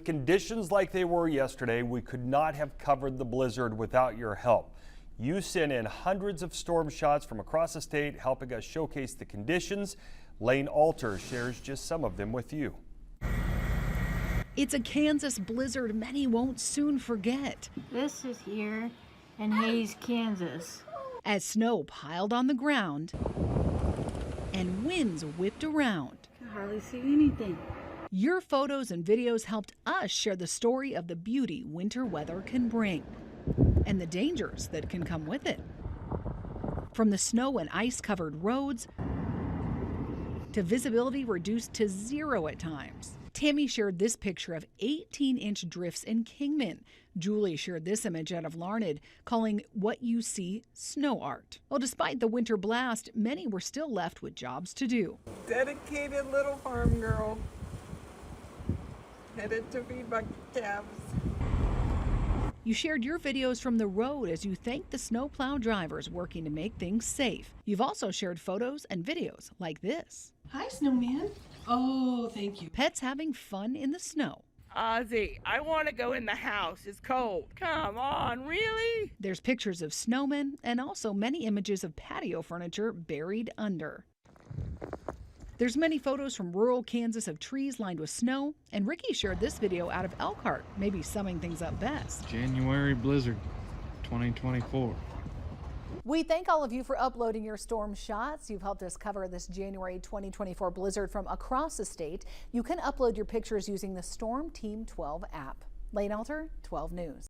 conditions like they were yesterday, we could not have covered the blizzard without your help. You sent in hundreds of storm shots from across the state, helping us showcase the conditions. Lane Alter shares just some of them with you. It's a Kansas blizzard many won't soon forget. This is here in Hays, Kansas. As snow piled on the ground and winds whipped around. I can hardly see anything. Your photos and videos helped us share the story of the beauty winter weather can bring and the dangers that can come with it. From the snow and ice covered roads to visibility reduced to zero at times. Tammy shared this picture of 18-inch drifts in Kingman. Julie shared this image out of Larned, calling what you see snow art. Well, despite the winter blast, many were still left with jobs to do. Dedicated little farm girl, headed to feed my calves. You shared your videos from the road as you thanked the snowplow drivers working to make things safe. You've also shared photos and videos like this. Hi, snowman. Oh, thank you. Pets having fun in the snow. Ozzy, I want to go in the house. It's cold. Come on, really? There's pictures of snowmen and also many images of patio furniture buried under. There's many photos from rural Kansas of trees lined with snow, and Ricky shared this video out of Elkhart, maybe summing things up best. January blizzard 2024. We thank all of you for uploading your storm shots. You've helped us cover this January 2024 blizzard from across the state. You can upload your pictures using the Storm Team 12 app. Lane Alter, 12 News.